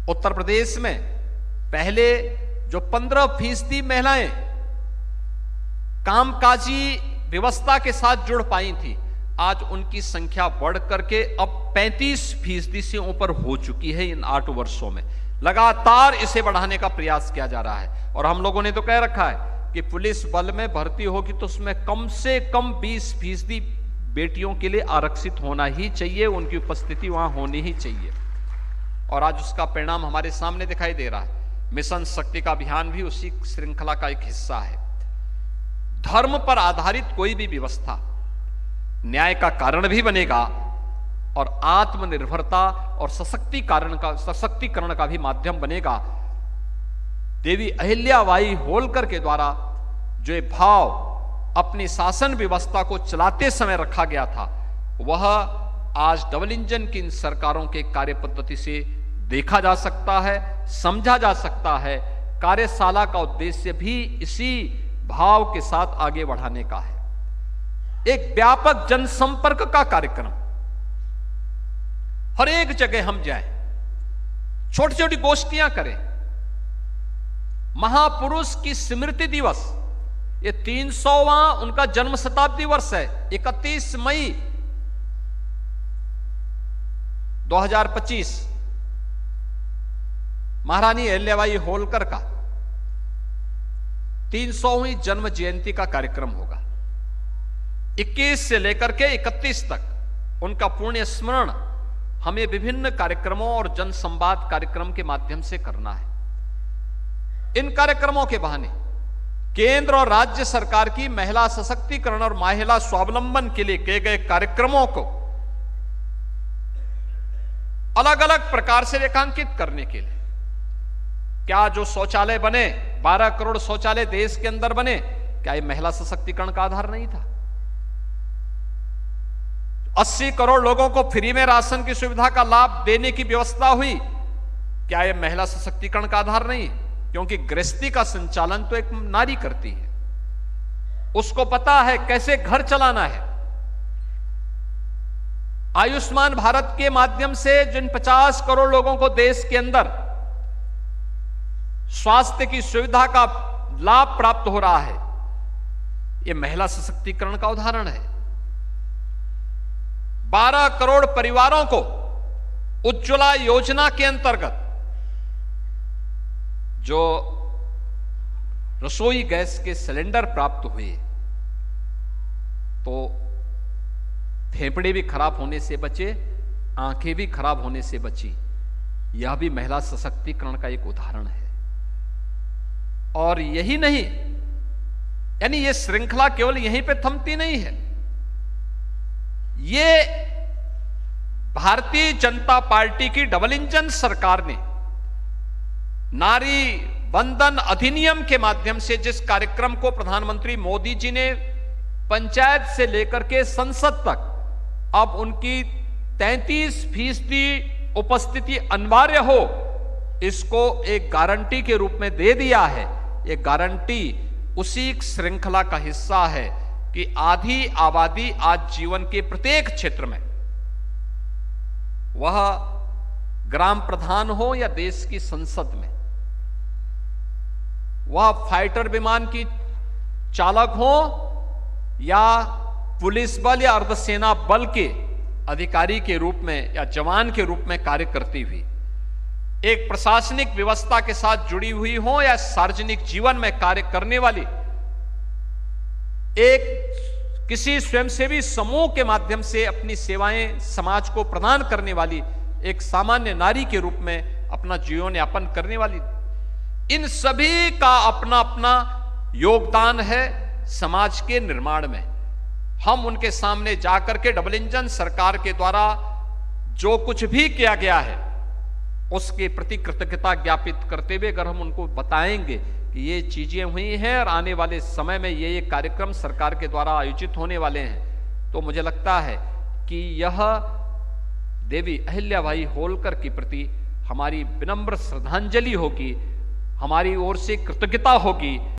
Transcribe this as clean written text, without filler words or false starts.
उत्तर प्रदेश में पहले जो 15% महिलाएं कामकाजी व्यवस्था के साथ जुड़ पाई थी, आज उनकी संख्या बढ़ करके अब 35% से ऊपर हो चुकी है। इन 8 वर्षों में लगातार इसे बढ़ाने का प्रयास किया जा रहा है। और हम लोगों ने तो कह रखा है कि पुलिस बल में भर्ती होगी तो उसमें कम से कम 20% बेटियों के लिए आरक्षित होना ही चाहिए, उनकी उपस्थिति वहां होनी ही चाहिए। और आज उसका परिणाम हमारे सामने दिखाई दे रहा है। मिशन शक्ति का अभियान भी उसी श्रृंखला का एक हिस्सा है। धर्म पर आधारित कोई भी व्यवस्था न्याय का कारण भी बनेगा और आत्मनिर्भरता और सशक्तिकरण का भी माध्यम बनेगा। देवी अहिल्याबाई होलकर के द्वारा जो भाव अपनी शासन व्यवस्था को चलाते समय रखा गया था, वह आज डबल इंजन की इन सरकारों के कार्य पद्धति से देखा जा सकता है, समझा जा सकता है। कार्यशाला का उद्देश्य भी इसी भाव के साथ आगे बढ़ाने का है। एक व्यापक जनसंपर्क का कार्यक्रम, हर एक जगह हम जाएं, छोटी छोटी गोष्ठियां करें। महापुरुष की स्मृति दिवस, ये 300वां उनका जन्म शताब्दी वर्ष है। 31 मई 2025 महारानी अहिल्याबाई होलकर का 300वीं जन्म जयंती का कार्यक्रम होगा। 21 से लेकर के 31 तक उनका पुण्य स्मरण हमें विभिन्न कार्यक्रमों और जनसंवाद कार्यक्रम के माध्यम से करना है। इन कार्यक्रमों के बहाने केंद्र और राज्य सरकार की महिला सशक्तिकरण और महिला स्वावलंबन के लिए किए गए कार्यक्रमों को अलग अलग प्रकार से रेखांकित करने के लिए, क्या जो शौचालय बने, 12 करोड़ शौचालय देश के अंदर बने, क्या ये महिला सशक्तिकरण का आधार नहीं था? 80 करोड़ लोगों को फ्री में राशन की सुविधा का लाभ देने की व्यवस्था हुई, क्या यह महिला सशक्तिकरण का आधार नहीं? क्योंकि गृहस्थी का संचालन तो एक नारी करती है, उसको पता है कैसे घर चलाना है। आयुष्मान भारत के माध्यम से जिन 50 करोड़ लोगों को देश के अंदर स्वास्थ्य की सुविधा का लाभ प्राप्त हो रहा है, यह महिला सशक्तिकरण का उदाहरण है। 12 करोड़ परिवारों को उज्ज्वला योजना के अंतर्गत जो रसोई गैस के सिलेंडर प्राप्त हुए, तो फेफड़े भी खराब होने से बचे, आंखें भी खराब होने से बची। यह भी महिला सशक्तिकरण का एक उदाहरण है। और यही नहीं, यानी यह श्रृंखला केवल यहीं पे थमती नहीं है। ये भारतीय जनता पार्टी की डबल इंजन सरकार ने नारी वंदन अधिनियम के माध्यम से जिस कार्यक्रम को प्रधानमंत्री मोदी जी ने पंचायत से लेकर के संसद तक अब उनकी 33% उपस्थिति अनिवार्य हो, इसको एक गारंटी के रूप में दे दिया है। ये गारंटी उसी श्रृंखला का हिस्सा है कि आधी आबादी आज जीवन के प्रत्येक क्षेत्र में, वह ग्राम प्रधान हो या देश की संसद में, वह फाइटर विमान की चालक हो या पुलिस बल या अर्धसेना बल के अधिकारी के रूप में या जवान के रूप में कार्य करती हुई, एक प्रशासनिक व्यवस्था के साथ जुड़ी हुई हो या सार्वजनिक जीवन में कार्य करने वाली, एक किसी स्वयंसेवी समूह के माध्यम से अपनी सेवाएं समाज को प्रदान करने वाली एक सामान्य नारी के रूप में अपना जीवन यापन करने वाली, इन सभी का अपना अपना योगदान है समाज के निर्माण में। हम उनके सामने जाकर के डबल इंजन सरकार के द्वारा जो कुछ भी किया गया है उसके प्रति कृतज्ञता ज्ञापित करते हुए अगर हम उनको बताएंगे कि ये चीजें हुई हैं और आने वाले समय में ये कार्यक्रम सरकार के द्वारा आयोजित होने वाले हैं, तो मुझे लगता है कि यह देवी अहिल्याबाई होलकर के प्रति हमारी विनम्र श्रद्धांजलि होगी, हमारी ओर से कृतज्ञता होगी।